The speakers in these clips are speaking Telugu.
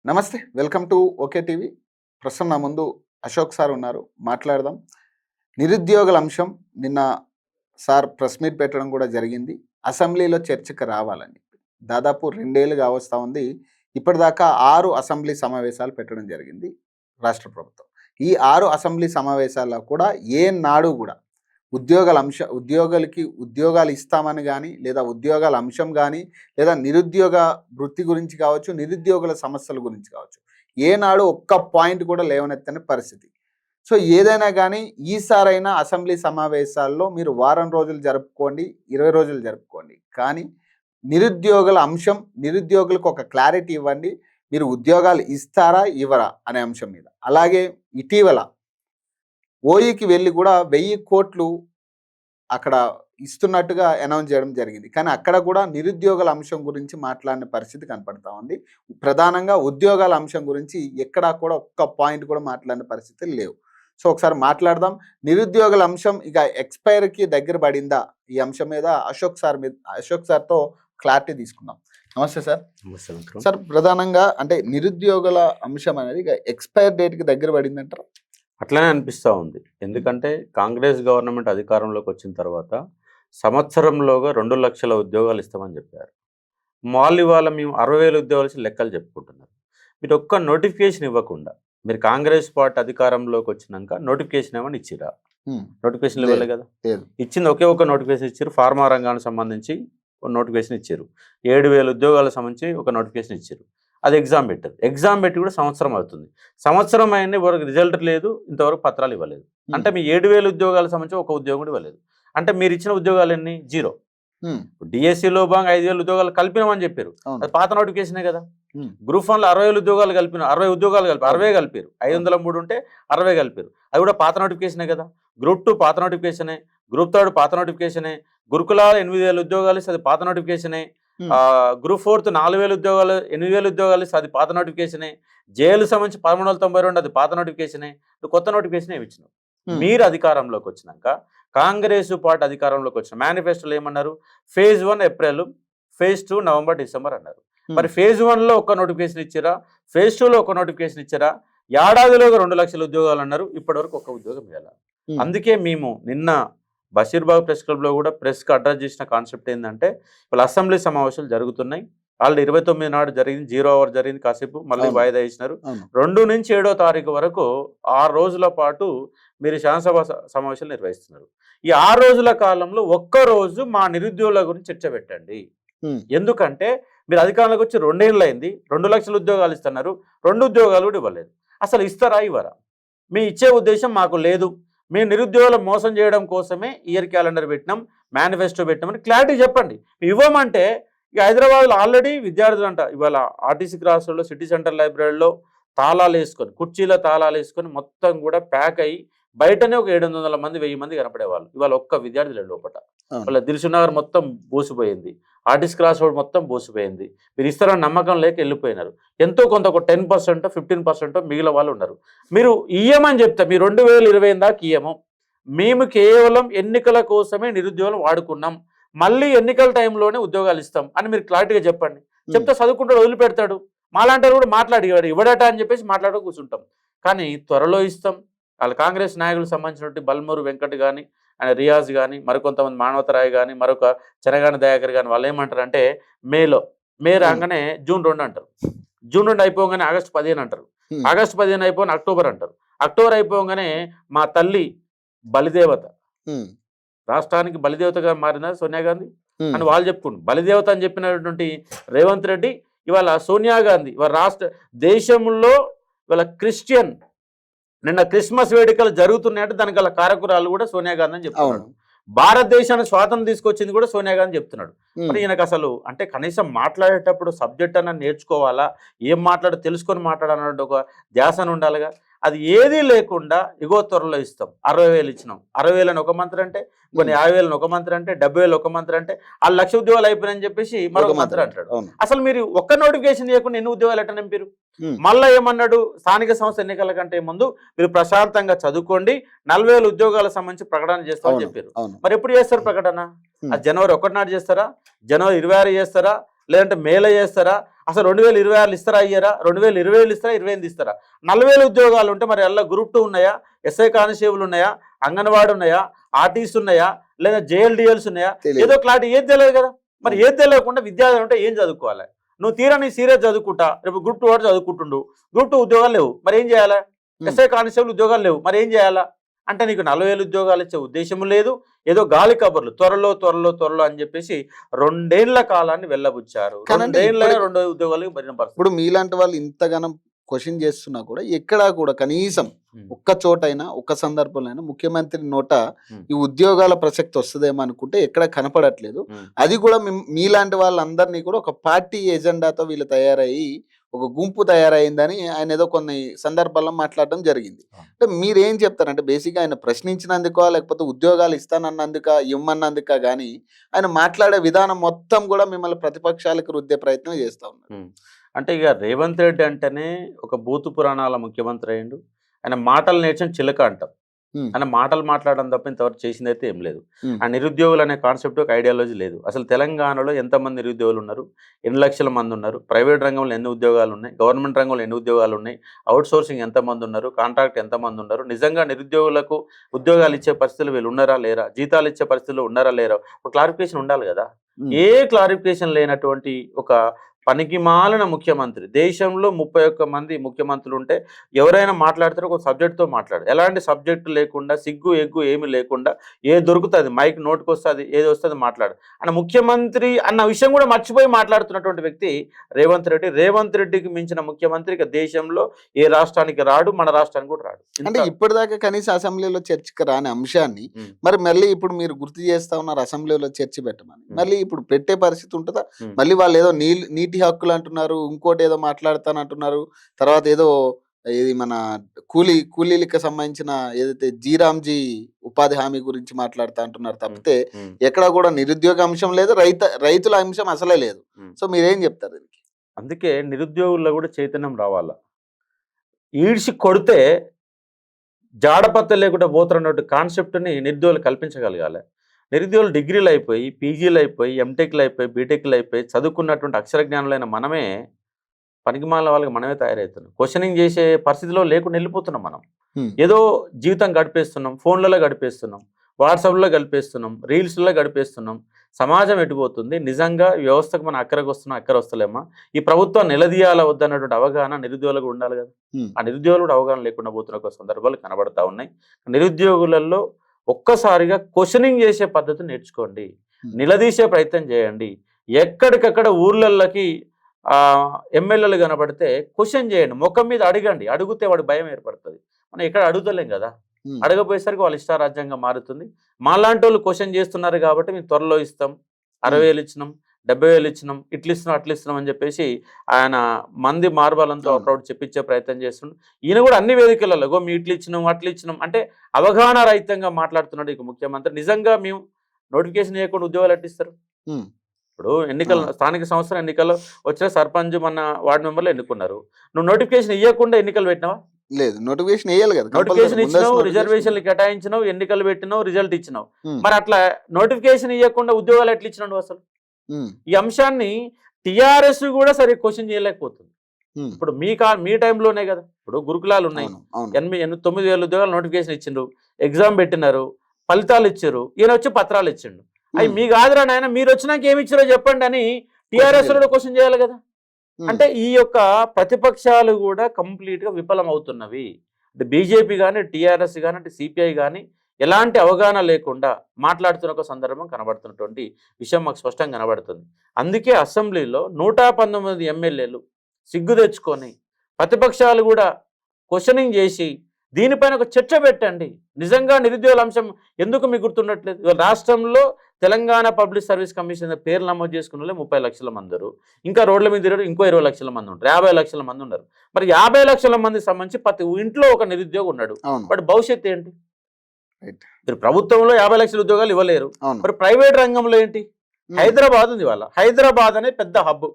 నమస్తే. Welcome to okay TV. ప్రస్తుతం నా ముందు అశోక్ సార్ ఉన్నారు. మాట్లాడదాం. నిరుద్యోగుల అంశం నిన్న సార్ ప్రెస్ మీట్ పెట్టడం కూడా జరిగింది. అసెంబ్లీలో చర్చకు రావాలని. దాదాపు 2 ఏళ్లు కావస్తా ఉంది. ఇప్పటిదాకా 6 అసెంబ్లీ సమావేశాలు పెట్టడం జరిగింది రాష్ట్ర ప్రభుత్వం. ఈ 6 అసెంబ్లీ సమావేశాల్లో కూడా ఏనాడు కూడా ఉద్యోగులకి ఉద్యోగాలు ఇస్తామని గానీ, లేదా ఉద్యోగాల అంశం గానీ, లేదా నిరుద్యోగ వృత్తి గురించి కావచ్చు, నిరుద్యోగుల సమస్యల గురించి కావచ్చు, ఏనాడు ఒక్క పాయింట్ కూడా లేవనెత్తని పరిస్థితి. సో ఏదైనా గానీ ఈసారైనా అసెంబ్లీ సమావేశాల్లో మీరు వారం రోజులు జరుపుకోండి, 20 రోజులు జరుపుకోండి. కానీ నిరుద్యోగుల అంశం, నిరుద్యోగులకు ఒక క్లారిటీ ఇవ్వండి. మీరు ఉద్యోగాలు ఇస్తారా? ఇవ్వరా? అనే అంశం మీద. అలాగే ఇటీవల ఓయూకి వెళ్ళి కూడా 1000 కోట్లు అక్కడ ఇస్తున్నట్టుగా అనౌన్స్ చేయడం జరిగింది. కానీ అక్కడ కూడా నిరుద్యోగుల అంశం గురించి మాట్లాడిన పరిస్థితి కనపడతా ఉంది. ప్రధానంగా ఉద్యోగాల అంశం గురించి ఎక్కడా కూడా ఒక్క పాయింట్ కూడా మాట్లాడిన పరిస్థితులు లేవు. సో ఒకసారి మాట్లాడదాం. నిరుద్యోగుల అంశం ఇక ఎక్స్పైర్కి దగ్గర పడిందా? ఈ అంశం మీద అశోక్ సార్తో క్లారిటీ తీసుకుందాం. నమస్తే సార్. సార్, ప్రధానంగా అంటే నిరుద్యోగుల అంశం అనేది ఇక ఎక్స్పైర్ డేట్కి దగ్గర పడిందంటారా? అట్లనే అనిపిస్తూ ఉంది. ఎందుకంటే కాంగ్రెస్ గవర్నమెంట్ అధికారంలోకి వచ్చిన తర్వాత సంవత్సరంలోగా 2 లక్షల ఉద్యోగాలు ఇస్తామని చెప్పారు. ఇవాళ మేము 60,000 ఉద్యోగాలు లెక్కలు చెప్పుకుంటున్నారు. మీరు ఒక్క నోటిఫికేషన్ ఇవ్వకుండా, మీరు కాంగ్రెస్ పార్టీ అధికారంలోకి వచ్చినాక నోటిఫికేషన్ ఏమని ఇచ్చిరా? నోటిఫికేషన్ ఇవ్వలే కదా. ఇచ్చింది ఒకే ఒక నోటిఫికేషన్ ఇచ్చారు. ఫార్మా రంగానికి సంబంధించి ఒక నోటిఫికేషన్ ఇచ్చారు. 7,000 ఉద్యోగాలకు సంబంధించి ఒక నోటిఫికేషన్ ఇచ్చారు. అది ఎగ్జామ్ పెట్టారు. ఎగ్జామ్ పెట్టి కూడా సంవత్సరం అవుతుంది. సంవత్సరం అయినా వరకు రిజల్ట్ లేదు, ఇంతవరకు పత్రాలు ఇవ్వలేదు. అంటే మీ 7,000 ఉద్యోగాలకు సంబంధించి ఒక ఉద్యోగం కూడా ఇవ్వలేదు. అంటే మీరు ఇచ్చిన ఉద్యోగాలు ఎన్ని? 0. డిఎస్సిలో భాగంగా 5,000 ఉద్యోగాలు కలిపినామని చెప్పారు. అది పాత నోటిఫికేషనే కదా. గ్రూప్ 1లో 60,000 ఉద్యోగాలు కలిపిన 60 ఉద్యోగాలు కలిపి 60 కలిపారు. 503 ఉంటే 60 కలిపారు. అది కూడా పాత నోటిఫికేషనే కదా. గ్రూప్ 2 పాత నోటిఫికేషనే. గ్రూప్ 3 పాత నోటిఫికేషనే. గురుకులాలు 8,000 ఉద్యోగాలు ఇస్తే అది పాత నోటిఫికేషనే. గ్రూప్ 4 4,000 ఉద్యోగాలు 8,000 ఉద్యోగాలు ఇస్తే అది పాత నోటిఫికేషనే. జేఏలు సంబంధించి 1392 అది పాత నోటిఫికేషనే. కొత్త నోటిఫికేషన్ ఏమి ఇచ్చినావు? మీరు అధికారంలోకి వచ్చినాక, కాంగ్రెస్ పార్టీ అధికారంలోకి వచ్చిన మేనిఫెస్టోలో ఏమన్నారు? Phase 1 April, phase 2 November December అన్నారు. మరి ఫేజ్ 1లో ఒక నోటిఫికేషన్ ఇచ్చారా? ఫేజ్ 2లో ఒక నోటిఫికేషన్ ఇచ్చారా? ఏడాదిలోగా 2 లక్షల ఉద్యోగాలు అన్నారు. ఇప్పటివరకు ఒక ఉద్యోగం ఇవ్వాలి. అందుకే మేము నిన్న బషీర్బాగ్ ప్రెస్ క్లబ్లో కూడా ప్రెస్కి అడ్రస్ చేసిన కాన్సెప్ట్ ఏంటంటే, వాళ్ళు అసెంబ్లీ సమావేశాలు జరుగుతున్నాయి. ఆల్రెడీ 29 నాడు జరిగింది, 0 అవర్ జరిగింది, కాసేపు మళ్ళీ వాయిదా ఇచ్చినారు. 2 నుంచి 7వ తారీఖు వరకు 6 రోజుల పాటు మీరు శాసనసభ సమావేశాలు నిర్వహిస్తున్నారు. ఈ 6 రోజుల కాలంలో ఒక్కరోజు మా నిరుద్యోగుల గురించి చర్చ పెట్టండి. ఎందుకంటే మీరు అధికారంలోకి వచ్చి 2 ఏళ్ళు అయింది. 2 లక్షల ఉద్యోగాలు ఇస్తున్నారు. 2 ఉద్యోగాలు కూడా ఇవ్వలేదు. అసలు ఇస్తారా? ఇవ్వరా? మీ ఇచ్చే ఉద్దేశం మాకు లేదు. మేము నిరుద్యోగులు మోసం చేయడం కోసమే ఇయర్ క్యాలెండర్ పెట్టినాం, మేనిఫెస్టో పెట్టినామని క్లారిటీ చెప్పండి. ఇవ్వమంటే ఇక హైదరాబాద్లో ఆల్రెడీ విద్యార్థులు అంట ఇవాళ ఆర్టీసీ క్రాస్ రోడ్లో సిటీ సెంటర్ లైబ్రరీలో తాళాలు వేసుకొని, కుర్చీలో తాళాలు వేసుకొని మొత్తం కూడా ప్యాక్ అయ్యి బయటనే ఒక 700 మంది 1000 మంది కనపడేవాళ్ళు. ఇవాళ ఒక్క విద్యార్థులు లోపల. వాళ్ళ దిల్సుఖ్నగర్ మొత్తం బోసిపోయింది, ఆర్టీసీ క్రాస్ రోడ్ మొత్తం బోసిపోయింది. మీరు ఇస్తారని నమ్మకం లేక వెళ్ళిపోయినారు. ఎంతో కొంత ఒక 10%, 15% మిగిలిన వాళ్ళు ఉన్నారు. మీరు ఇయ్యమని చెప్తే మీ 2020 దాకా ఇయ్యము, మేము కేవలం ఎన్నికల కోసమే నిరుద్యోగులు వాడుకున్నాం, మళ్ళీ ఎన్నికల టైంలోనే ఉద్యోగాలు ఇస్తాం అని మీరు క్లారిటీగా చెప్పండి. చెప్తే చదువుకుంటాడు, వదిలిపెడతాడు. మాలాంటి కూడా మాట్లాడి ఇవ్వడట అని చెప్పేసి మాట్లాడుతూ కూర్చుంటాం. కానీ త్వరలో ఇస్తాం. వాళ్ళ కాంగ్రెస్ నాయకులకు సంబంధించినటువంటి బల్మూరు వెంకట్ కానీ, ఆయన రియాజ్ కానీ, మరికొంతమంది మానవతరాయ్ కానీ, మరొక చెనగాని దయాకర్ కానీ వాళ్ళు ఏమంటారు అంటే మే రాగానే జూన్ 2 అంటారు. జూన్ 2 అయిపోగానే ఆగస్టు 15 అంటారు. ఆగస్టు 15 అయిపోగానే అక్టోబర్ అంటారు. అక్టోబర్ అయిపోగానే మా తల్లి బలిదేవత, రాష్ట్రానికి బలిదేవతగా మారిన సోనియా గాంధీ అని వాళ్ళు చెప్పుకుంటారు. బలిదేవత అని చెప్పినటువంటి రేవంత్ రెడ్డి ఇవాళ సోనియా గాంధీ ఇవాళ దేశంలో ఇవాళ క్రిస్టియన్ నిన్న క్రిస్మస్ వేడుకలు జరుగుతున్నాయంటే దానికి గల కారకురాలు కూడా సోనియా గాంధీ అని చెప్తున్నాడు. భారతదేశాన్ని స్వాతంత్రం తీసుకొచ్చింది కూడా సోనియా గాంధీ చెప్తున్నాడు. మరి ఈయనకు అసలు అంటే కనీసం మాట్లాడేటప్పుడు సబ్జెక్ట్ అన్న నేర్చుకోవాలా, ఏం మాట్లాడో తెలుసుకొని మాట్లాడాలన్నట్టు ఒక ధ్యాసన ఉండాలిగా. అది ఏదీ లేకుండా ఇగో త్వరలో ఇస్తాం, 60,000 ఇచ్చినాం. 60,000 ఒక మంత్రి అంటే, కొన్ని 50,000 ఒక మంత్రి అంటే, 70,000 ఒక మంత్రి అంటే, ఆ 1,00,000 ఉద్యోగాలు అయిపోయినాయని చెప్పేసి మరొక మంత్రి అంటాడు. అసలు మీరు ఒక్క నోటిఫికేషన్ చేయకుండా ఎన్ని ఉద్యోగాలు ఎట్లా నింపారు? మళ్ళీ ఏమన్నాడు? స్థానిక సంస్థ ఎన్నికల కంటే ముందు మీరు ప్రశాంతంగా చదువుకోండి, 40,000 ఉద్యోగాలకు సంబంధించి ప్రకటన చేస్తామని చెప్పారు. మరి ఎప్పుడు చేస్తారు ప్రకటన? అది జనవరి 1 నాడు చేస్తారా? జనవరి 26 చేస్తారా? లేదంటే మేలో చేస్తారా? అసలు 2026 ఇస్తారా అయ్యారా, 2027 ఇస్తారా, 28 ఇస్తారా? 40,000 ఉద్యోగాలు ఉంటే మరి అలా గ్రూప్ 2 ఉన్నాయా, ఎస్ఐ కానిస్టేబుల్ ఉన్నాయా, అంగన్వాడీ ఉన్నాయా, ఆర్టీసీ ఉన్నాయా, లేదా జేఎల్డిఎల్స్ ఉన్నాయా? ఏదో క్లారిటీ ఏది తెలియదు కదా. మరి ఏది తెలియకుండా విద్యార్థులు ఉంటే ఏం చదువుకోవాలి? నువ్వు తీరా నీ సీరియస్ చదువుకుంటా, రేపు గ్రూప్ 2 వాడు చదువుకుంటుండు, గ్రూప్ 2 ఉద్యోగాలు లేవు, మరి ఏం చేయాలా? ఎస్ఐ కానిస్టేబుల్ ఉద్యోగాలు లేవు, మరి ఏం చేయాలా? అంటే నీకు 40,000 ఉద్యోగాలు ఇచ్చే ఉద్దేశం లేదు, ఏదో గాలి కబుర్లు త్వరలో త్వరలో త్వరలో అని చెప్పేసి 2 ఏళ్ల కాలాన్ని వెళ్ళబుచ్చారు. 2 ఏళ్ళ 2 ఉద్యోగాలకు భరిన పరిస్థితి. ఇప్పుడు మీలాంటి వాళ్ళు ఇంతగానం క్వశ్చన్ చేస్తున్నా కూడా ఎక్కడా కూడా కనీసం ఒక్క చోటైనా ఒక్క సందర్భంలో ముఖ్యమంత్రి నోట ఈ ఉద్యోగాల ప్రసక్తి వస్తుందేమో అనుకుంటే ఎక్కడ కనపడట్లేదు. అది కూడా మీలాంటి వాళ్ళందరినీ కూడా ఒక పార్టీ ఎజెండాతో వీళ్ళు తయారయ్యి ఒక గుంపు తయారైందని ఆయన ఏదో కొన్ని సందర్భాల్లో మాట్లాడడం జరిగింది. అంటే మీరేం చెప్తారంటే బేసిక్గా ఆయన ప్రశ్నించినందుకో లేకపోతే ఉద్యోగాలు ఇస్తానన్నందుక ఇవ్వమన్నందుక కానీ ఆయన మాట్లాడే విధానం మొత్తం కూడా మిమ్మల్ని ప్రతిపక్షాలకు రుద్దే ప్రయత్నం చేస్తూ ఉన్నారు. అంటే ఇక రేవంత్ రెడ్డి అంటేనే ఒక బూతు పురాణాల ముఖ్యమంత్రి అయ్యిండు. ఆయన మాటలు నేర్చిన చిలక అంటాం. ఆయన మాటలు మాట్లాడడం తప్ప ఇంతవరకు చేసింది అయితే ఏం లేదు. ఆ నిరుద్యోగులు అనే కాన్సెప్ట్ ఒక ఐడియాలజీ లేదు. అసలు తెలంగాణలో ఎంతమంది నిరుద్యోగులు ఉన్నారు, ఎన్ని లక్షల మంది ఉన్నారు, ప్రైవేట్ రంగంలో ఎన్ని ఉద్యోగాలు ఉన్నాయి, గవర్నమెంట్ రంగంలో ఎన్ని ఉద్యోగాలు ఉన్నాయి, అవుట్ సోర్సింగ్ ఎంతమంది ఉన్నారు, కాంట్రాక్ట్ ఎంతమంది ఉన్నారు, నిజంగా నిరుద్యోగులకు ఉద్యోగాలు ఇచ్చే పరిస్థితులు వీళ్ళు ఉన్నారా లేరా, జీతాలు ఇచ్చే పరిస్థితులు ఉన్నారా లేరా, ఒక క్లారిఫికేషన్ ఉండాలి కదా. ఏ క్లారిఫికేషన్ లేనటువంటి ఒక పనికి మాలిన ముఖ్యమంత్రి. దేశంలో 31 మంది ముఖ్యమంత్రులు ఉంటే ఎవరైనా మాట్లాడితే ఒక సబ్జెక్ట్తో మాట్లాడు. ఎలాంటి సబ్జెక్టు లేకుండా సిగ్గు ఎగ్గు ఏమి లేకుండా ఏ దొరుకుతుంది మైక్ నోటుకు వస్తుంది, ఏది వస్తుంది మాట్లాడు అన్న ముఖ్యమంత్రి అన్న విషయం కూడా మర్చిపోయి మాట్లాడుతున్నటువంటి వ్యక్తి రేవంత్ రెడ్డి. రేవంత్ రెడ్డికి మించిన ముఖ్యమంత్రి ఇక దేశంలో ఏ రాష్ట్రానికి రాడు, మన రాష్ట్రానికి కూడా రాడు. అంటే ఇప్పటిదాకా కనీసం అసెంబ్లీలో చర్చకు రాని అంశాన్ని మరి మళ్ళీ ఇప్పుడు మీరు గుర్తు చేస్తా ఉన్నారు అసెంబ్లీలో చర్చ పెట్టమని. మళ్ళీ ఇప్పుడు పెట్టే పరిస్థితి ఉంటుందా? మళ్ళీ వాళ్ళు ఏదో నీటి హక్కులు అంటున్నారు, ఇంకోటి ఏదో మాట్లాడతానంటున్నారు, తర్వాత ఏదో ఇది మన కూలీలకు సంబంధించిన ఏదైతే జీరామ్జీ ఉపాధి హామీ గురించి మాట్లాడుతా అంటున్నారు తప్పితే ఎక్కడ కూడా నిరుద్యోగ అంశం లేదు, రైతుల అంశం అసలే లేదు. సో మీరేం చెప్తారు దీనికి? అందుకే నిరుద్యోగుల్లో కూడా చైతన్యం రావాలా. ఈడ్చి కొడితే జాడపత్త లేకుండా పోతున్నటువంటి కాన్సెప్ట్ని నిరుద్యోగులు కల్పించగలగాలి. నిరుద్యోగులు డిగ్రీలు అయిపోయి, పీజీలు అయిపోయి, ఎంటెక్లు అయిపోయి, బీటెక్లు అయిపోయి చదువుకున్నటువంటి అక్షర జ్ఞానులైన మనమే పనికిమాల వాళ్ళకి మనమే తయారవుతున్నాం. క్వశ్చనింగ్ చేసే పరిస్థితిలో లేకుండా వెళ్ళిపోతున్నాం. మనం ఏదో జీవితం గడిపేస్తున్నాం, ఫోన్లలో గడిపేస్తున్నాం, వాట్సాప్లో గడిపేస్తున్నాం, రీల్స్లో గడిపేస్తున్నాం. సమాజం ఎటుపోతుంది, నిజంగా వ్యవస్థకు మనం అక్కడికి వస్తున్నాం, అక్కడ వస్తలేమా, ఈ ప్రభుత్వం నిలదీయాల వద్దన్నటువంటి అవగాహన నిరుద్యోగులకు ఉండాలి కదా. ఆ నిరుద్యోగులు కూడా అవగాహన లేకుండా పోతున్న ఒక సందర్భాలు కనబడతా ఉన్నాయి. నిరుద్యోగులలో ఒక్కసారిగా క్వశ్చనింగ్ చేసే పద్ధతి నేర్చుకోండి, నిలదీసే ప్రయత్నం చేయండి. ఎక్కడికక్కడ ఊర్లలోకి ఎమ్మెల్యేలు కనబడితే క్వశ్చన్ చేయండి, ముఖం మీద అడగండి. అడిగితే వాడు భయం ఏర్పడుతుంది. మనం ఎక్కడ అడుగుతలేం కదా, అడగపోయేసరికి వాళ్ళ ఇష్టారాజ్యంగా మారుతుంది. మాలాంటి వాళ్ళు క్వశ్చన్ చేస్తున్నారు కాబట్టి మేము త్వరలో ఇస్తాం, 60,000 ఇచ్చినాం, 70,000 ఇచ్చినాం, ఇట్లు ఇస్తున్నాం, అట్లు ఇస్తున్నాం అని చెప్పేసి ఆయన మంది మార్బలంతో అప్రౌడ్ చెప్పించే ప్రయత్నం చేస్తున్నాం. ఈయన కూడా అన్ని వేదికలలో గో మీ ఇట్లు ఇచ్చినాం, అట్లు ఇచ్చినాం అంటే అవగాహన రహితంగా మాట్లాడుతున్నాడు ఇక ముఖ్యమంత్రి. నిజంగా మేము నోటిఫికేషన్ ఇవ్వకుండా ఉద్యోగాలు అట్టిస్తారు. ఇప్పుడు స్థానిక సంస్థల ఎన్నికల్లో వచ్చిన సర్పంచ్ మన వార్డు మెంబర్లు ఎన్నుకున్నారు, నువ్వు నోటిఫికేషన్ ఇవ్వకుండా ఎన్నికలు పెట్టినావా? లేదు, నోటిఫికేషన్ వేయాలి కదా. నోటిఫికేషన్ ఇచ్చినావు, రిజర్వేషన్లు కేటాయించినావు, ఎన్నికలు పెట్టినావు, రిజల్ట్ ఇచ్చినావు. మరి అట్లా నోటిఫికేషన్ ఇవ్వకుండా ఉద్యోగాలు ఎట్లా ఇచ్చినావు అసలు? ఈ అంశాన్ని టిఆర్ఎస్ కూడా సరే క్వశ్చన్ చేయలేకపోతుంది. ఇప్పుడు మీ టైంలోనే కదా, ఇప్పుడు గురుకులాలు ఉన్నాయి, 9,000 ఉద్యోగాలు నోటిఫికేషన్ ఇచ్చిండ్రు, ఎగ్జామ్ పెట్టినారు, ఫలితాలు ఇచ్చారు, ఈయన వచ్చి పత్రాలు ఇచ్చిండు. అవి మీ కాదురా నాయన, మీరు వచ్చినాక ఏమి ఇచ్చారో చెప్పండి అని టిఆర్ఎస్ కూడా క్వశ్చన్ చేయాలి కదా. అంటే ఈ యొక్క ప్రతిపక్షాలు కూడా కంప్లీట్గా విఫలం అవుతున్నవి. అంటే బీజేపీ కానీ, టిఆర్ఎస్ కానీ, అంటే సిపిఐ కానీ ఎలాంటి అవగాహన లేకుండా మాట్లాడుతున్న ఒక సందర్భం కనబడుతున్నటువంటి విషయం మాకు స్పష్టంగా కనబడుతుంది. అందుకే అసెంబ్లీలో 119 ఎమ్మెల్యేలు సిగ్గు తెచ్చుకొని ప్రతిపక్షాలు కూడా క్వశ్చనింగ్ చేసి దీనిపైన ఒక చర్చ పెట్టండి. నిజంగా నిరుద్యోగుల అంశం ఎందుకు మీకు గుర్తుండట్లేదు? రాష్ట్రంలో తెలంగాణ పబ్లిక్ సర్వీస్ కమిషన్ పేర్లు నమోదు చేసుకున్న 30 లక్షల మంది ఉన్నారు. ఇంకా రోడ్ల మీద ఇంకో 20 లక్షల మంది ఉంటారు, 50 లక్షల మంది ఉన్నారు. మరి 50 లక్షల మందికి సంబంధించి ప్రతి ఇంట్లో ఒక నిరుద్యోగి ఉన్నాడు. బట్ భవిష్యత్తు ఏంటి? మీరు ప్రభుత్వంలో 50 లక్షల ఉద్యోగాలు ఇవ్వలేరు, మరి ప్రైవేట్ రంగంలో ఏంటి? హైదరాబాద్ ఉంది, వాళ్ళ హైదరాబాద్ అనే పెద్ద హబ్.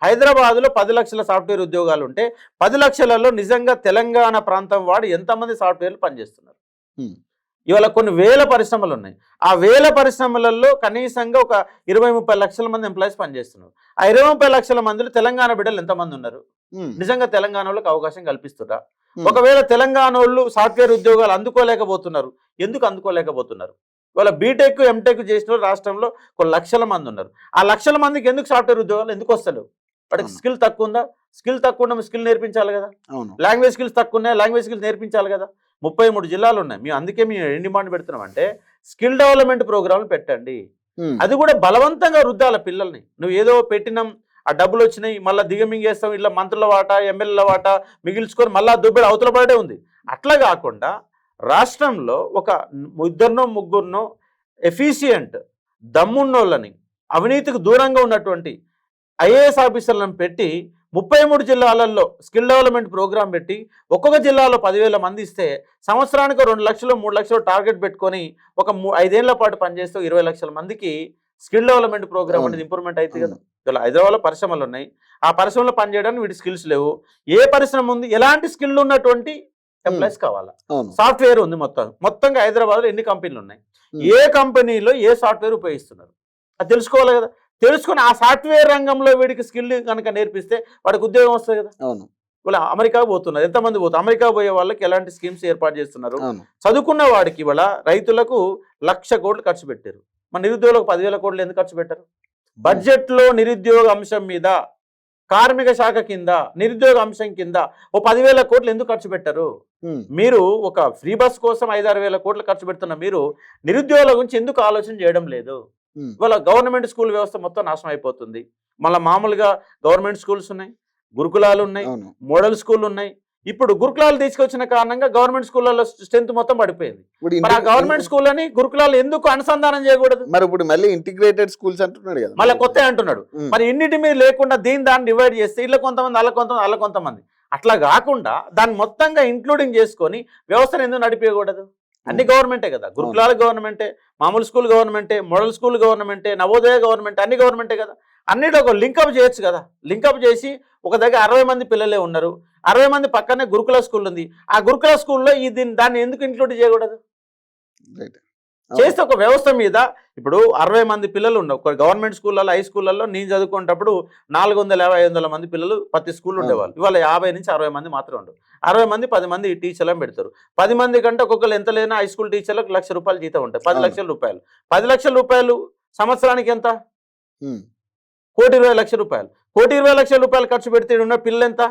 హైదరాబాద్ లో 10 లక్షల సాఫ్ట్వేర్ ఉద్యోగాలు ఉంటే 10 లక్షలలో నిజంగా తెలంగాణ ప్రాంతం వాడు ఎంతమంది సాఫ్ట్వేర్లు పనిచేస్తున్నారు? ఇవాళ కొన్ని వేల పరిశ్రమలు ఉన్నాయి. ఆ వేల పరిశ్రమలలో కనీసంగా ఒక 20-30 లక్షల మంది ఎంప్లాయీస్ పనిచేస్తున్నారు. ఆ 20-30 లక్షల మందిలో తెలంగాణ బిడ్డలు ఎంతమంది ఉన్నారు? నిజంగా తెలంగాణ వాళ్ళకి అవకాశం కల్పిస్తురా? ఒకవేళ తెలంగాణ వాళ్ళు సాఫ్ట్వేర్ ఉద్యోగాలు అందుకోలేకపోతున్నారు. ఎందుకు అందుకోలేకపోతున్నారు? ఇవాళ బీటెక్ ఎంటెక్ చేసిన వాళ్ళు రాష్ట్రంలో కొన్ని లక్షల మంది ఉన్నారు. ఆ లక్షల మందికి ఎందుకు సాఫ్ట్వేర్ ఉద్యోగాలు ఎందుకు వస్తలేవు? వాడికి స్కిల్ తక్కువ ఉందా? స్కిల్ తక్కువ ఉన్న స్కిల్ నేర్పించాలి కదా. లాంగ్వేజ్ స్కిల్స్ తక్కువ ఉన్నాయి, లాంగ్వేజ్ స్కిల్స్ నేర్పించాలి కదా. 33 జిల్లాలు ఉన్నాయి. మేము అందుకే మేము ఏం డిమాండ్ పెడుతున్నాం అంటే స్కిల్ డెవలప్మెంట్ ప్రోగ్రాంలు పెట్టండి. అది కూడా బలవంతంగా రుద్దాల పిల్లల్ని. నువ్వు ఏదో పెట్టినాం, ఆ డబ్బులు వచ్చినాయి, మళ్ళీ దిగమింగేస్తాం, ఇట్లా మంత్రుల వాటా ఎమ్మెల్యేల వాటా మిగిల్చుకొని మళ్ళీ దుబ్బడి అవతల పడే ఉంది. అట్లా కాకుండా రాష్ట్రంలో ఒక 2-3 ఎఫిషియంట్ దమ్మున్నోళ్ళని, అవినీతికి దూరంగా ఉన్నటువంటి ఐఏఎస్ ఆఫీసర్లను పెట్టి 33 జిల్లాలలో స్కిల్ డెవలప్మెంట్ ప్రోగ్రాం పెట్టి ఒక్కొక్క జిల్లాలో 10,000 మంది ఇస్తే సంవత్సరానికి 2 లక్షలు 3 లక్షలు టార్గెట్ పెట్టుకొని ఒక 5 ఏళ్ల పాటు పనిచేస్తూ 20 లక్షల మందికి స్కిల్ డెవలప్మెంట్ ప్రోగ్రామ్ అనేది ఇంప్రూవ్మెంట్ అవుతుంది కదా. ఇలా హైదరాబాద్లో పరిశ్రమలు ఉన్నాయి. ఆ పరిశ్రమలో పనిచేయడానికి వీటి స్కిల్స్ లేవు. ఏ పరిశ్రమ ఉంది? ఎలాంటి స్కిల్ ఉన్నటువంటి ఎంప్లాయీస్ కావాలా? సాఫ్ట్వేర్ ఉంది. మొత్తంగా హైదరాబాద్లో ఎన్ని కంపెనీలు ఉన్నాయి? ఏ కంపెనీలో ఏ సాఫ్ట్వేర్ ఉపయోగిస్తున్నారు? అది తెలుసుకోవాలి కదా. తెలుసుకొని ఆ సాఫ్ట్వేర్ రంగంలో వీడికి స్కిల్ కనుక నేర్పిస్తే వాడికి ఉద్యోగం వస్తుంది కదా. ఇవాళ అమెరికా పోతున్నారు. ఎంతమంది పోతున్నారు? అమెరికా పోయే వాళ్ళకి ఎలాంటి స్కీమ్స్ ఏర్పాటు చేస్తున్నారు? చదువుకున్న వాడికి ఇవాళ రైతులకు 1,00,000 కోట్లు ఖర్చు పెట్టారు. మన నిరుద్యోగులకు 10,000 కోట్లు ఎందుకు ఖర్చు పెట్టారు? బడ్జెట్లో నిరుద్యోగ అంశం మీద, కార్మిక శాఖ కింద, నిరుద్యోగ అంశం కింద ఓ 10,000 కోట్లు ఎందుకు ఖర్చు పెట్టారు? మీరు ఒక ఫ్రీ బస్ కోసం 5-6 వేల కోట్లు ఖర్చు పెడుతున్న మీరు నిరుద్యోగుల గురించి ఎందుకు ఆలోచన చేయడం లేదు? ఇవాళ గవర్నమెంట్ స్కూల్ వ్యవస్థ మొత్తం నాశనం అయిపోతుంది. మళ్ళీ మామూలుగా గవర్నమెంట్ స్కూల్స్ ఉన్నాయి, గురుకులాలు ఉన్నాయి, మోడల్ స్కూల్ ఉన్నాయి. ఇప్పుడు గురుకులాలు తీసుకొచ్చిన కారణంగా గవర్నమెంట్ స్కూళ్ళలో స్ట్రెంత్ మొత్తం పడిపోయింది. మరి ఆ గవర్నమెంట్ స్కూల్ అని గురుకులాలు ఎందుకు అనుసంధానం చేయకూడదు? మరి ఇప్పుడు మళ్ళీ ఇంటిగ్రేటెడ్ స్కూల్స్ అంటున్నాడు కదా, మళ్ళీ కొత్త అంటున్నాడు. మరి ఇన్నిటి మీద లేకుండా దాన్ని డివైడ్ చేస్తే ఇలా కొంతమంది, అలా కొంతమంది, అట్లా కాకుండా దాన్ని మొత్తంగా ఇంక్లూడింగ్ చేసుకొని వ్యవస్థను ఎందుకు నడిపేయకూడదు? అన్ని గవర్నమెంటే కదా. గురుకులాల గవర్నమెంటే, మామూలు స్కూల్ గవర్నమెంటే, మోడల్ స్కూల్ గవర్నమెంటే, నవోదయ గవర్నమెంట్, అన్ని గవర్నమెంటే కదా. అన్నిటి ఒక లింకప్ చేయొచ్చు కదా. లింకప్ చేసి ఒక దగ్గర 60 మంది పిల్లలే ఉన్నారు, 60 మంది పక్కనే గురుకుల స్కూల్ ఉంది. ఆ గురుకుల స్కూల్లో దాన్ని ఎందుకు ఇంక్లూడ్ చేయకూడదు? చేస్తే ఒక వ్యవస్థ మీద ఇప్పుడు 60 మంది పిల్లలు ఉన్నారు. ఒక గవర్నమెంట్ స్కూళ్ళలో, హై స్కూళ్ళల్లో నేను చదువుకునేటప్పుడు 450-500 మంది పిల్లలు ప్రతి స్కూల్ ఉండేవాళ్ళు. ఇవాళ 50-60 మంది మాత్రం ఉండరు. 60 మంది 10 మంది టీచర్లను పెడతారు. 10 మంది కంటే ఒక్కొక్కరు ఎంత లేనా హై స్కూల్ టీచర్లకు ₹1,00,000 జీతం ఉంటాయి. 10 లక్షల రూపాయలు. 10 లక్షల రూపాయలు సంవత్సరానికి ఎంత? ₹1,20,00,000. ₹1,20,00,000 ఖర్చు పెడితే ఉన్న పిల్లలు ఎంత?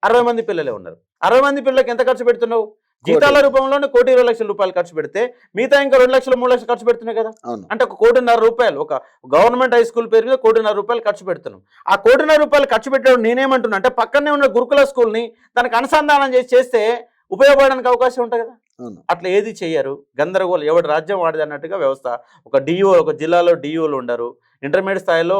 60 మంది పిల్లలే ఉన్నారు. 60 మంది పిల్లలకి ఎంత ఖర్చు పెడుతున్నావు? జీతాల రూపంలోనే ₹1,20,00,000 ఖర్చు పెడితే మిగతా ఇంకా 2 లక్షలు 3 లక్షలు ఖర్చు పెడుతున్నాయి కదా. అంటే ₹1,50,00,000 ఒక గవర్నమెంట్ హై స్కూల్ పేరు మీద ₹1,50,00,000 ఖర్చు పెడుతున్నాం. ఆ ₹1,50,00,000 ఖర్చు పెట్టడం నేనేమంటున్నా అంటే పక్కనే ఉన్న గురుకుల స్కూల్ని దానికి అనుసంధానం చేస్తే ఉపయోగపడడానికి అవకాశం ఉంటుంది కదా. అట్లా ఏది చెయ్యరు. గందరగోళం, ఎవరి రాజ్యం వాడిది అన్నట్టుగా వ్యవస్థ. ఒక డిఓ, ఒక జిల్లాలో డిఓలు ఉండరు. ఇంటర్మీడియట్ స్థాయిలో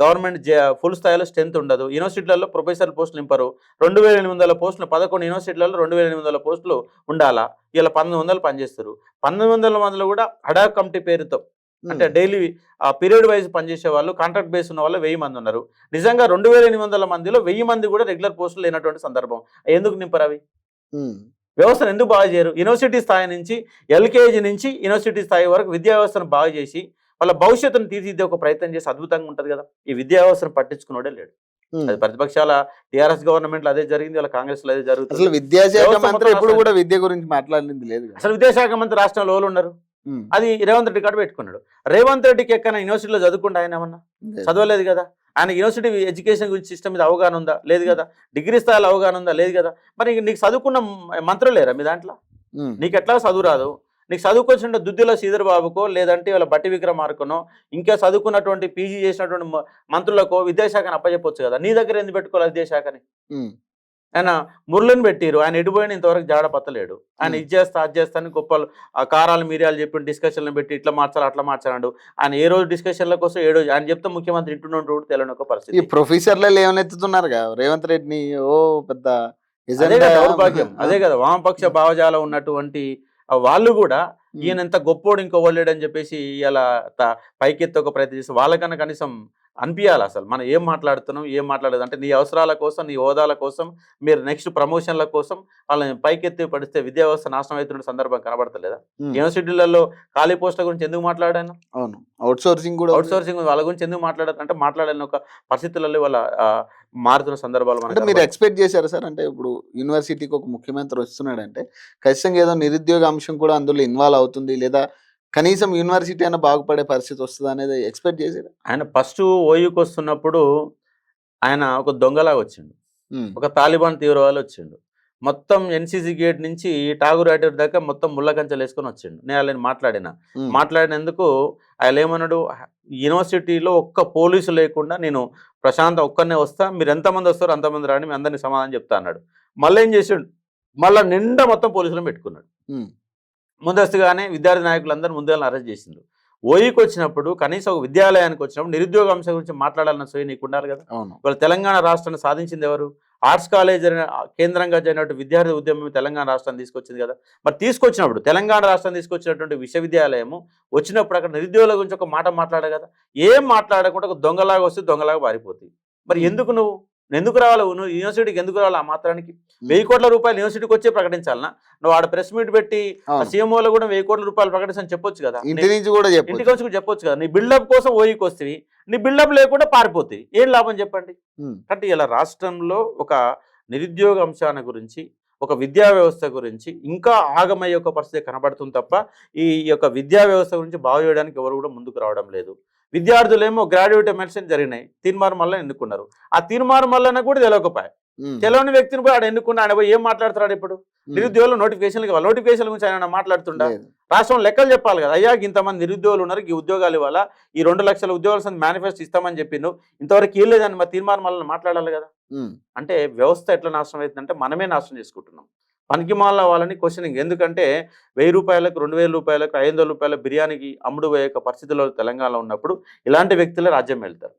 గవర్నమెంట్ ఫుల్ స్థాయిలో స్ట్రెంత్ ఉండదు. యూనివర్సిటీలలో ప్రొఫెసర్ పోస్టులు నింపరు. 2,800 పోస్టులు 11 యూనివర్సిటీలలో 2,800 పోస్టులు ఉండాలా. ఇలా 1,900 పనిచేస్తారు. 1,900 మందిలో కూడా హడాక్ కమిటీ పేరుతో, అంటే డైలీ పీరియడ్ వైజ్ పనిచేసే వాళ్ళు, కాంట్రాక్ట్ బేస్ ఉన్న వాళ్ళు 1000 మంది ఉన్నారు. నిజంగా 2,800 మందిలో 1000 మంది కూడా రెగ్యులర్ పోస్టులు లేనటువంటి సందర్భం. ఎందుకు నింపరు అవి? వ్యవస్థను ఎందుకు బాగా చేయరు? యూనివర్సిటీ స్థాయి నుంచి, ఎల్కేజీ నుంచి యూనివర్సిటీ స్థాయి వరకు విద్యా వ్యవస్థను బాగా చేసి వాళ్ళ భవిష్యత్తును తీర్చిదిద్దే ఒక ప్రయత్నం చేసి అద్భుతంగా ఉంటుంది కదా. ఈ విద్యా వ్యవస్థను పట్టించుకున్నోడే లేడు. అది ప్రతిపక్షాల టీఆర్ఎస్ గవర్నమెంట్ లో అదే జరిగింది, వాళ్ళ కాంగ్రెస్ లో అదే జరుగుతుంది. అసలు విద్యాశాఖ మంత్రి ఎప్పుడు కూడా విద్య గురించి మాట్లాడింది లేదు. అసలు విద్యాశాఖ మంత్రి రాష్ట్రంలో ఎవరు ఉన్నారు? అది రేవంత్ రెడ్డి కాడ పెట్టుకున్నాడు. రేవంత్ రెడ్డికి ఎక్కడైనా యూనివర్సిటీలో చదువుకుంటే ఆయన ఏమన్నా చదవలేదు కదా. ఆయన యూనివర్సిటీ ఎడ్యుకేషన్ గురించి సిస్టమ్ మీద అవగాహన ఉందా? లేదు కదా. డిగ్రీ స్థాయిలో అవగాహన ఉందా? లేదు కదా. మరి నీకు చదువుకున్న మంత్రులు లేరా మీ దాంట్లో? నీకు ఎట్లా చదువు రాదు. నీకు చదువుకొచ్చిన దుద్దిల శ్రీధర్ బాబుకో, లేదంటే వాళ్ళ బట్టి విక్రమార్కనో, ఇంకా చదువుకున్నటువంటి పీజీ చేసినటువంటి మంత్రులకో విద్యాశాఖను అప్పచెప్పొచ్చు కదా. నీ దగ్గర ఎందుకు పెట్టుకోవాలి విద్యాశాఖని? ఆయన మురళిని పెట్టిరు. ఆయన ఎడిపోయిన ఇంతవరకు జాడ పత్తలేడు. ఆయన ఇది చేస్తా అది చేస్తాను గొప్పలు కారాలు మీరియాలు చెప్పి డిస్కషన్లు పెట్టి ఇట్లా మార్చాలి అట్లా మార్చాడు. ఆయన ఏ రోజు డిస్కషన్ల కోసం ఏ రోజు ఆయన చెప్తే ముఖ్యమంత్రి ఇంటున్నట్టు తెలియని ఒక పరిస్థితి. ఈ ప్రొఫెసర్లు లేవనెత్తుతున్నారు రేవంత్ రెడ్డిని. ఓ పెద్ద దౌర్భాగ్యం. అదే కదా, వామపక్ష భావజాలం ఉన్నటువంటి వాళ్ళు కూడా ఈయన ఎంత గొప్పోడు ఇంకో వాళ్ళేడు అని చెప్పేసి ఇలా పైకెత్తి ఒక ప్రయత్నం చేసి వాళ్ళకన్నా కనీసం అనిపించాలి అసలు మనం ఏం మాట్లాడుతున్నాం ఏం మాట్లాడదు అంటే నీ అవసరాల కోసం నీ హోదాల కోసం మీరు నెక్స్ట్ ప్రమోషన్ల కోసం వాళ్ళని పైకెత్తి పడిస్తే విద్యా వ్యవస్థ నాశనం అవుతున్న సందర్భం కనబడతలేదా? యూనివర్సిటీలలో ఖాళీ పోస్టుల గురించి ఎందుకు మాట్లాడాను? అవును, అవుట్ సోర్సింగ్ కూడా అవుట్ సోర్సింగ్ వాళ్ళ గురించి ఎందుకు మాట్లాడారు అంటే మాట్లాడాలని ఒక పరిస్థితులలో వాళ్ళ మారుతున్న సందర్భాలు అంటే మనకు మీరు ఎక్స్పెక్ట్ చేశారా సార్? అంటే ఇప్పుడు యూనివర్సిటీకి ఒక ముఖ్యమంత్రి వస్తున్నాడంటే ఖచ్చితంగా ఏదో నిరుద్యోగ అంశం కూడా అందులో ఇన్వాల్వ్ అవుతుంది, లేదా కనీసం యూనివర్సిటీ అయినా బాగుపడే పరిస్థితి వస్తుంది అనేది ఎక్స్పెక్ట్ చేశారా? ఆయన ఫస్ట్ ఓయూకి వస్తున్నప్పుడు ఆయన ఒక దొంగలాగా వచ్చిండు, ఒక తాలిబాన్ తీవ్రవాది వచ్చిండు, మొత్తం ఎన్సీసీ గేట్ నుంచి టాగూర్ అటేర్ దాకా మొత్తం ముళ్ళ కంచెలు వేసుకొని వచ్చిండు. నేను ఆయన మాట్లాడినందుకు ఆయన ఏమన్నాడు, యూనివర్సిటీలో ఒక్క పోలీసు లేకుండా నేను ప్రశాంతం ఒక్కనే వస్తా, మీరు ఎంతమంది వస్తారో అంతమంది రాండి, మీ అందరినీ సమాధానం చెప్తా అన్నాడు. మళ్ళీ ఏం చేసిండు, మళ్ళీ నిండా మొత్తం పోలీసులను పెట్టుకున్నాడు. ముందస్తుగానే విద్యార్థి నాయకులందరూ ముందుగా అరెస్ట్ చేసిండు. ఓయికి వచ్చినప్పుడు కనీసం ఒక విద్యాలయానికి వచ్చినప్పుడు నిరుద్యోగ అంశం గురించి మాట్లాడాలన్న సోయి నీకు ఉండాలి కదా. ఇవాళ తెలంగాణ రాష్ట్రాన్ని సాధించింది ఎవరు? ఆర్ట్స్ కాలేజ్ కేంద్రంగా జరిగినటువంటి విద్యార్థి ఉద్యమం తెలంగాణ రాష్ట్రాన్ని తీసుకొచ్చింది కదా. మరి తీసుకొచ్చినప్పుడు తెలంగాణ రాష్ట్రాన్ని తీసుకొచ్చినటువంటి విశ్వవిద్యాలయము వచ్చినప్పుడు అక్కడ నిరుద్యోగుల గురించి ఒక మాట మాట్లాడే కదా. ఏం మాట్లాడకుండా ఒక దొంగలాగా వస్తే దొంగలాగా పారిపోతుంది. మరి ఎందుకు రావాలి? నువ్వు యూనివర్సిటీకి ఎందుకు రావాలి? ఆ మాత్రానికి 1000 కోట్ల రూపాయలు యూనివర్సిటీకి వచ్చే ప్రకటించాలన్నా? నువ్వు ఆడ ప్రెస్ మీట్ పెట్టి సీఎంఓలో కూడా 1000 కోట్ల రూపాయలు ప్రకటించని చెప్పొచ్చు కదా, ఇంటికి వచ్చి కూడా చెప్పొచ్చు కదా. నీ బిల్డప్ కోసం ఓయికి వస్తుంది, నీ బిల్డప్ లేకుండా పారిపోతుంది, ఏం లాభం చెప్పండి? అంటే ఇలా రాష్ట్రంలో ఒక నిరుద్యోగ అంశాన్ని గురించి ఒక విద్యా వ్యవస్థ గురించి ఇంకా ఆగమయ్యే ఒక పరిస్థితి కనబడుతుంది తప్ప ఈ యొక్క విద్యా వ్యవస్థ గురించి బాగు చేయడానికి ఎవరు కూడా ముందుకు రావడం లేదు. విద్యార్థులేమో గ్రాడ్యుయేట్ ఎమ్మెల్సీలు జరిగినాయి, తీర్మానం మళ్ళీ ఎన్నుకున్నారు. ఆ తీర్మానం మళ్ళీ కూడా తెలియకపోయా, తెలియని వ్యక్తిని పోయి ఆడ ఎన్నుకున్నా, ఆయన పోయి ఏం మాట్లాడుతున్నాడు? ఇప్పుడు నిరుద్యోగులు నోటిఫికేషన్లు కావాలి, నోటిఫికేషన్ గురించి ఆయన మాట్లాడుతుండా? రాష్ట్రం లెక్కలు చెప్పాలి కదా. అయ్యా ఇంతమంది నిరుద్యోగులు ఉన్నారు, ఈ ఉద్యోగాలు ఇవ్వాలా, ఈ 2 లక్షల ఉద్యోగాల మేనిఫెస్టో ఇస్తామని చెప్పిండు, ఇంతవరకు ఇవ్వలేదని మరి తీర్మానం మళ్ళీ మాట్లాడాలి కదా. అంటే వ్యవస్థ ఎట్లా నాశనం అవుతుందంటే మనమే నాశనం చేసుకుంటున్నాం. పనికిమాల వాళ్ళని క్వశ్చనింగ్. ఎందుకంటే 1000 రూపాయలకు 2000 రూపాయలకు 500 రూపాయల బిర్యానీకి అమ్ముడు పోయే పరిస్థితుల్లో తెలంగాణలో ఉన్నప్పుడు ఇలాంటి వ్యక్తులే రాజ్యం వెళ్తారు.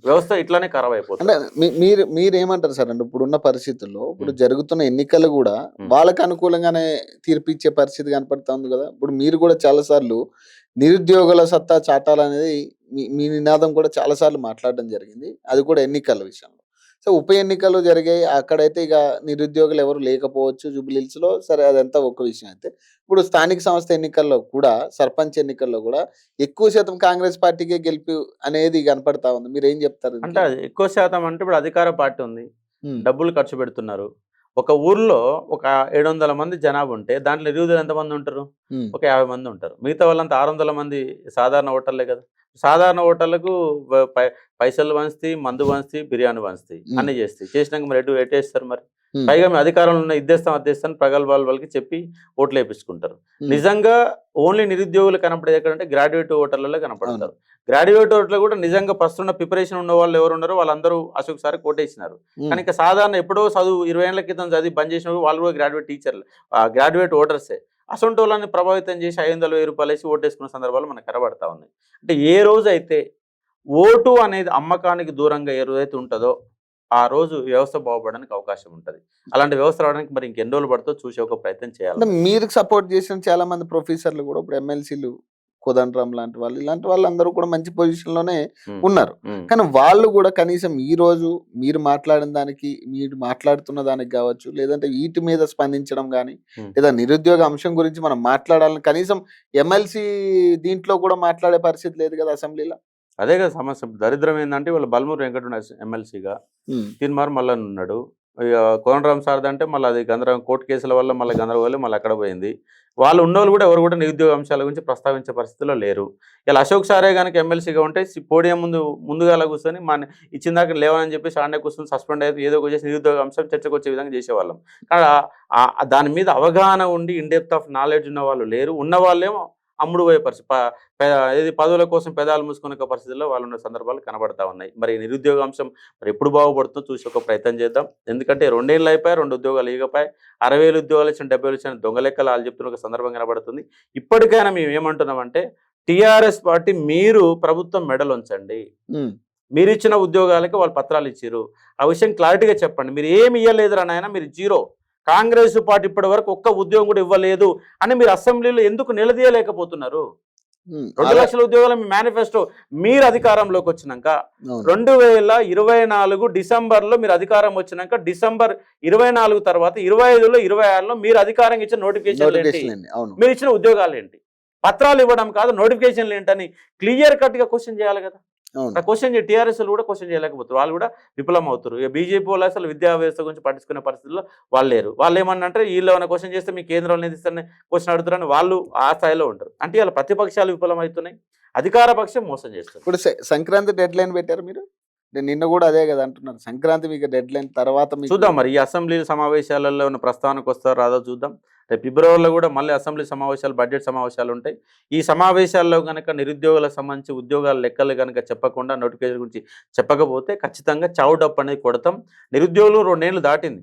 వ్యవస్థ ఇట్లానే ఖరాబ్ అయిపోతుంది. మీరేమంటారు సార్? అంటే ఇప్పుడున్న పరిస్థితుల్లో ఇప్పుడు జరుగుతున్న ఎన్నికలు కూడా వాళ్ళకి అనుకూలంగానే తీర్పిచ్చే పరిస్థితి కనపడుతుంది కదా. ఇప్పుడు మీరు కూడా చాలా సార్లు నిరుద్యోగుల సత్తా చాటాలనేది మీ నినాదం కూడా చాలా సార్లు మాట్లాడడం జరిగింది, అది కూడా ఎన్నికల విషయంలో. సో ఉప ఎన్నికలు జరిగాయి, అక్కడైతే ఇక నిరుద్యోగులు ఎవరు లేకపోవచ్చు జూబ్లీహిల్స్లో, సరే అదంతా ఒక విషయం. అయితే ఇప్పుడు స్థానిక సంస్థ ఎన్నికల్లో కూడా, సర్పంచ్ ఎన్నికల్లో కూడా ఎక్కువ శాతం కాంగ్రెస్ పార్టీకే గెలుపు అనేది కనపడతా ఉంది. మీరు ఏం చెప్తారు? అంటే ఎక్కువ శాతం అంటే ఇప్పుడు అధికార పార్టీ ఉంది, డబ్బులు ఖర్చు పెడుతున్నారు. ఒక ఊర్లో ఒక 700 మంది జనాభా ఉంటే దాంట్లో నిరుద్యోగులు ఎంతమంది ఉంటారు? ఒక 50 మంది ఉంటారు. మిగతా వాళ్ళంతా 600 మంది సాధారణ ఓటర్లే కదా. సాధారణ ఓటర్లకు పైసలు పంచుతాయి, మందు పంచుతాయి, బిర్యానీ పంచుతాయి, అన్ని చేస్తాయి. చేసినాక మరి ఎటు వేస్తారు? మరి పైగా మీ అధికారంలో ఉన్న ఇద్దేస్తాను ప్రగల్భాలు వాళ్ళకి చెప్పి ఓట్లు వేయించుకుంటారు. నిజంగా ఓన్లీ నిరుద్యోగులు కనపడేది ఎక్కడంటే గ్రాడ్యుయేట్ ఓటర్లలో కనపడతారు. గ్రాడ్యుయేట్ ఓటర్లు కూడా నిజంగా ప్రస్తుత ప్రిపరేషన్ ఉన్న వాళ్ళు ఎవరు ఉన్నారో వాళ్ళందరూ అశోక్ సార్ కోటేసినారు. కానీ ఇంకా సాధారణ ఎప్పుడో చదువు 20 ఏళ్ల క్రితం చదివి బంద్ చేసిన వాళ్ళు కూడా గ్రాడ్యుయేట్ టీచర్లు, గ్రాడ్యుయేట్ ఓటర్సే. అసొంటి వాళ్ళని ప్రభావితం చేసి 500,000 రూపాయలు వేసి ఓటేసుకున్న సందర్భాలు మనకు కనబడతా ఉన్నాయి. అంటే ఏ రోజైతే ఓటు అనేది అమ్మకానికి దూరంగా ఏ రోజైతే ఉంటుందో ఆ రోజు వ్యవస్థ బాగుపడడానికి అవకాశం ఉంటుంది. అలాంటి వ్యవస్థ రావడానికి మరి ఇంకెన్ని రోజులు పడుతుందో చూసే ఒక ప్రయత్నం చేయాలి. మీరు సపోర్ట్ చేసిన చాలా మంది ప్రొఫెసర్లు కూడా ఇప్పుడు ఎమ్మెల్సీలు, కోదండరాం లాంటి వాళ్ళు, ఇలాంటి వాళ్ళందరూ కూడా మంచి పొజిషన్లోనే ఉన్నారు. కానీ వాళ్ళు కూడా కనీసం ఈ రోజు మీరు మాట్లాడిన దానికి, మీరు మాట్లాడుతున్న దానికి కావచ్చు, లేదంటే వీటి మీద స్పందించడం కానీ, లేదా నిరుద్యోగ అంశం గురించి మనం మాట్లాడాలని కనీసం ఎమ్మెల్సీ దీంట్లో కూడా మాట్లాడే పరిస్థితి లేదు కదా అసెంబ్లీలో. అదే కదా సమస్య. దరిద్రం ఏంటంటే వాళ్ళ బల్మూరు వెంకట ఎమ్మెల్సీగా తీర్మార్ మల్లన్ ఉన్నాడు. ఇక కోదండరాం సార్ అంటే మళ్ళీ అది గందరగోళం, కోర్టు కేసుల వల్ల మళ్ళీ గందరగోళం మళ్ళీ అక్కడ పోయింది. వాళ్ళు ఉన్నోళ్ళు కూడా ఎవరు కూడా నిరుద్యోగ అంశాల గురించి ప్రస్తావించే పరిస్థితిలో లేరు. ఇలా అశోక్ సారే కనుక ఎమ్మెల్సీగా ఉంటే పోడియం ముందుగా కూర్చొని ఇచ్చిన దాకా లేవని చెప్పేసి ఆడనే కూర్చొని సస్పెండ్ అయితే ఏదో ఒక చేసి నిరుద్యోగ అంశం చర్చకు వచ్చే విధంగా చేసేవాళ్ళం. కానీ దాని మీద అవగాహన ఉండి ఇన్ డెప్త్ ఆఫ్ నాలెడ్జ్ ఉన్న వాళ్ళు లేరు. ఉన్న వాళ్ళేమో అమ్ముడు పోయే పరిస్థితి, ఏది పదవుల కోసం పెదాలు మూసుకునే పరిస్థితుల్లో వాళ్ళు ఉన్న సందర్భాలు కనబడతా ఉన్నాయి. మరి నిరుద్యోగ అంశం మరి ఎప్పుడు బాగుపడుతుందో చూసి ఒక ప్రయత్నం చేద్దాం. ఎందుకంటే 2 ఏళ్ళు అయిపోయాయి, 2 ఉద్యోగాలు ఇవ్వకపోయి 60,000 ఉద్యోగాలు ఇచ్చిన 70,000 ఇచ్చిన దొంగ లెక్కలు వాళ్ళు చెప్తున్న ఒక సందర్భం కనబడుతుంది. ఇప్పటికైనా మేము ఏమంటున్నామంటే టీఆర్ఎస్ పార్టీ మీరు ప్రభుత్వం మెడలు ఉంచండి. మీరు ఇచ్చిన ఉద్యోగాలకి వాళ్ళు పత్రాలు ఇచ్చారు, ఆ విషయం క్లారిటీగా చెప్పండి. మీరు ఏమి ఇవ్వలేదురా నాయన, మీరు జీరో. కాంగ్రెస్ పార్టీ ఇప్పటి వరకు ఒక్క ఉద్యోగం కూడా ఇవ్వలేదు అని మీరు అసెంబ్లీలో ఎందుకు నిలదీయలేకపోతున్నారు? 2 లక్షల ఉద్యోగాల మీ మేనిఫెస్టో మీరు అధికారంలోకి వచ్చినాక అవును. 2024 డిసెంబర్లో మీరు అధికారం వచ్చినాక డిసెంబర్ 24 తర్వాత 25లో 26లో మీరు అధికారం ఇచ్చిన నోటిఫికేషన్ ఏంటి, అవును. మీరు ఇచ్చిన ఉద్యోగాలు ఏంటి, పత్రాలు ఇవ్వడం కాదు నోటిఫికేషన్లు ఏంటని క్లియర్ కట్ గా క్వశ్చన్ చేయాలి కదా. అవును. క్వశ్చన్ టీఆర్ఎస్ కూడా క్వశ్చన్ చేయలేకపోతారు, వాళ్ళు కూడా విఫలం అవుతారు. ఇక బీజేపీ వాళ్ళు అసలు విద్యా వ్యవస్థ గురించి పట్టించుకునే పరిస్థితుల్లో వాళ్ళు లేరు. వాళ్ళు ఏమన్నంటే వీళ్ళు ఏమైనా క్వశ్చన్ చేస్తే మీ కేంద్రంలో నిధిస్తారని క్వశ్చన్ అడుగుతారని వాళ్ళు ఆ స్థాయిలో ఉంటారు. అంటే ఇలా ప్రతిపక్షాలు విఫలం అవుతున్నాయి, అధికార పక్షం మోసం చేస్తారు. ఇప్పుడు సంక్రాంతి డెడ్ లైన్ పెట్టారు మీరు, నిన్న కూడా అదే కదా అంటున్నారు, సంక్రాంతి మీకు డెడ్ లైన్ తర్వాత చూద్దాం మరి ఈ అసెంబ్లీ సమావేశాలలో ఉన్న ప్రస్తావనకు వస్తారో రాదో చూద్దాం. రేపు ఫిబ్రవరిలో కూడా మళ్ళీ అసెంబ్లీ సమావేశాలు, బడ్జెట్ సమావేశాలు ఉంటాయి. ఈ సమావేశాల్లో కనుక నిరుద్యోగులకు సంబంధించి ఉద్యోగాల లెక్కలు కనుక చెప్పకుండా నోటిఫికేషన్ గురించి చెప్పకపోతే ఖచ్చితంగా చావుడప్ అనేది కొడతాం. నిరుద్యోగులు 2 ఏళ్ళు దాటింది,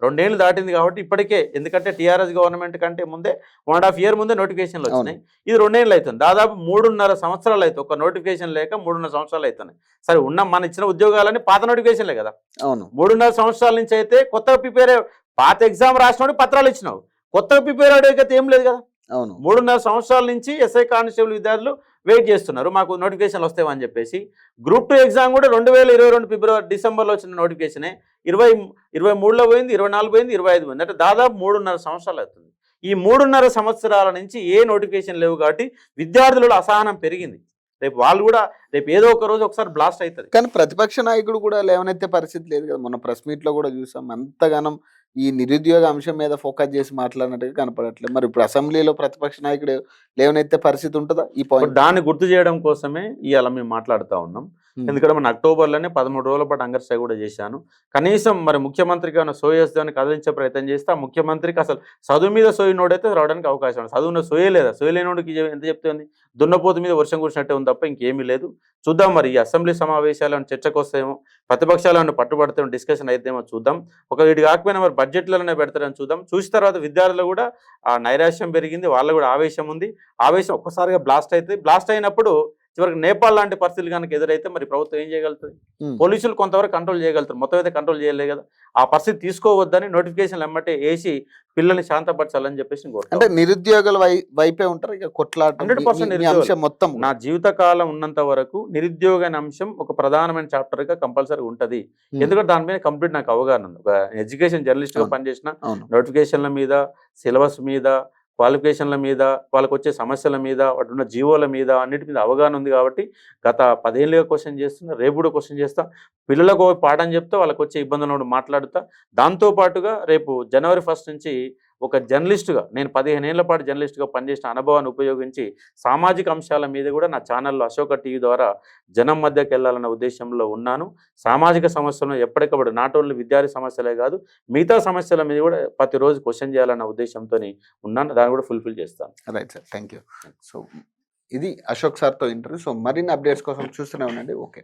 2 ఏళ్ళు దాటింది కాబట్టి ఇప్పటికే, ఎందుకంటే టీఆర్ఎస్ గవర్నమెంట్ కంటే ముందే 1.5 year ముందే నోటిఫికేషన్లు వచ్చినాయి. ఇది 2 ఏళ్ళు అవుతుంది, దాదాపు 3.5 సంవత్సరాలు అవుతుంది. ఒక నోటిఫికేషన్ లేక 3.5 సంవత్సరాలు అవుతున్నాయి. సరే మన ఇచ్చిన ఉద్యోగాలని పాత నోటిఫికేషన్లే కదా. అవును. 3.5 సంవత్సరాల నుంచి అయితే కొత్తగా ప్రిపేర్ పాత ఎగ్జామ్ రాసినోడు పత్రాలు ఇచ్చినావు, కొత్తగా ప్రిపేర్ అయ్యేకైతే ఏం లేదు కదా. అవును. 3.5 సంవత్సరాల నుంచి ఎస్ఐ కానిస్టేబుల్ విద్యార్థులు వెయిట్ చేస్తున్నారు మాకు నోటిఫికేషన్లు వస్తాయని చెప్పేసి. గ్రూప్ 2 ఎగ్జామ్ కూడా 2022 ఫిబ్రవరి డిసెంబర్లో వచ్చిన నోటిఫికేషనే 23లో పోయింది, 24 పోయింది, 25 పోయింది. అంటే దాదాపు 3.5 సంవత్సరాలు అవుతుంది. ఈ 3.5 సంవత్సరాల నుంచి ఏ నోటిఫికేషన్ లేవు కాబట్టి విద్యార్థులలో అసహనం పెరిగింది. రేపు వాళ్ళు కూడా రేపు ఏదో ఒక రోజు ఒకసారి బ్లాస్ట్ అవుతుంది. కానీ ప్రతిపక్ష నాయకుడు కూడా లేవనెత్తే పరిస్థితి లేదు కదా. మొన్న ప్రెస్ మీట్లో కూడా చూసాం, అంతగానం ఈ నిరుద్యోగ అంశం మీద ఫోకస్ చేసి మాట్లాడినట్టుగా కనపడట్లేదు. మరి ఇప్పుడు అసెంబ్లీలో ప్రతిపక్ష నాయకుడు లేవనెత్తే పరిస్థితి ఉంటుందా ఈ పాయింట్? దాన్ని గుర్తు చేయడం కోసమే ఇవాళ మేము మాట్లాడుతూ ఉన్నాం. ఎందుకంటే మన అక్టోబర్లోనే 13 రోజుల పాటు అంగర్సై కూడా చేశాను. కనీసం మరి ముఖ్యమంత్రికి ఏమైనా సోయేస్తాన్ని కదిలించే ప్రయత్నం చేస్తే ఆ ముఖ్యమంత్రికి అసలు చదువు మీద సోయినోడైతే రావడానికి అవకాశం ఉంది. చదువున్న సోయలేదా, సోయలేనోడికి ఎంత చెప్తుంది, దున్నపోతు మీద వర్షం కురిసినట్టే ఉంది తప్ప ఇంకేమీ లేదు. చూద్దాం మరి ఈ అసెంబ్లీ సమావేశాలు చర్చకు వస్తాయేమో, ప్రతిపక్షాలను పట్టుబడితే డిస్కషన్ అయితేమో చూద్దాం. ఒక వీటి కాకపోయినా మరి బడ్జెట్లలోనే పెడతారని చూద్దాం. చూసిన తర్వాత విద్యార్థులు కూడా ఆ నైరాశ్యం పెరిగింది, వాళ్ళకు కూడా ఆవేశం ఉంది. ఆవేశం ఒక్కసారిగా బ్లాస్ట్ అవుతుంది. బ్లాస్ట్ అయినప్పుడు చివరికి నేపాల్ లాంటి పరిస్థితులు కనుక ఎదురైతే మరి ప్రభుత్వం ఏం చేయగలుగుతుంది? పోలీసులు కొంతవరకు కంట్రోల్ చేయగలుగుతారు, మొత్తం అయితే కంట్రోల్ చేయలేదు కదా. ఆ పరిస్థితి తీసుకోవద్దని నోటిఫికేషన్లు ఎమ్మటే వేసి పిల్లల్ని శాంతపరచాలని చెప్పేసి అంటే నిరుద్యోగుల వైపే ఉంటారు ఇక కొట్లాట. 100% మొత్తం నా జీవితకాలం ఉన్నంత వరకు నిరుద్యోగ అనే అంశం ఒక ప్రధానమైన చాప్టర్ గా కంపల్సరీ ఉంటది. ఎందుకంటే దాని మీద కంప్లీట్ నాకు అవగాహన ఉంది. ఒక ఎడ్యుకేషన్ జర్నలిస్ట్ గా పనిచేసిన నోటిఫికేషన్ల మీద, సిలబస్ మీద, క్వాలిఫికేషన్ల మీద, వాళ్ళకు వచ్చే సమస్యల మీద, వాటి ఉన్న జీవోల మీద, అన్నిటి మీద అవగాహన ఉంది కాబట్టి గత 10 ఏళ్ళుగా క్వశ్చన్ చేస్తున్నా, రేపు కూడా క్వశ్చన్ చేస్తా. పిల్లలకు పాఠం చెప్తా, వాళ్ళకి వచ్చే ఇబ్బందులను మాట్లాడుతా. దాంతోపాటుగా రేపు జనవరి 1 నుంచి ఒక జర్నలిస్టుగా, నేను 15 ఏళ్ల పాటు జర్నలిస్టుగా పనిచేసిన అనుభవాన్ని ఉపయోగించి సామాజిక అంశాల మీద కూడా నా ఛానల్లో అశోక టీవీ ద్వారా జనం మధ్యకి వెళ్ళాలన్న ఉద్దేశంలో ఉన్నాను. సామాజిక సమస్యలను ఎప్పటికప్పుడు నాట్ ఓన్లీ విద్యార్థి సమస్యలే కాదు, మిగతా సమస్యల మీద కూడా ప్రతిరోజు క్వశ్చన్ చేయాలన్న ఉద్దేశంతో ఉన్నాను. దాన్ని కూడా ఫుల్ఫిల్ చేస్తాను. Right sir, thank you. So ఇది అశోక్ సార్తో ఇంటర్వ్యూ. సో మరిన్ని అప్డేట్స్ కోసం చూస్తూనే ఉండండి. ఓకే.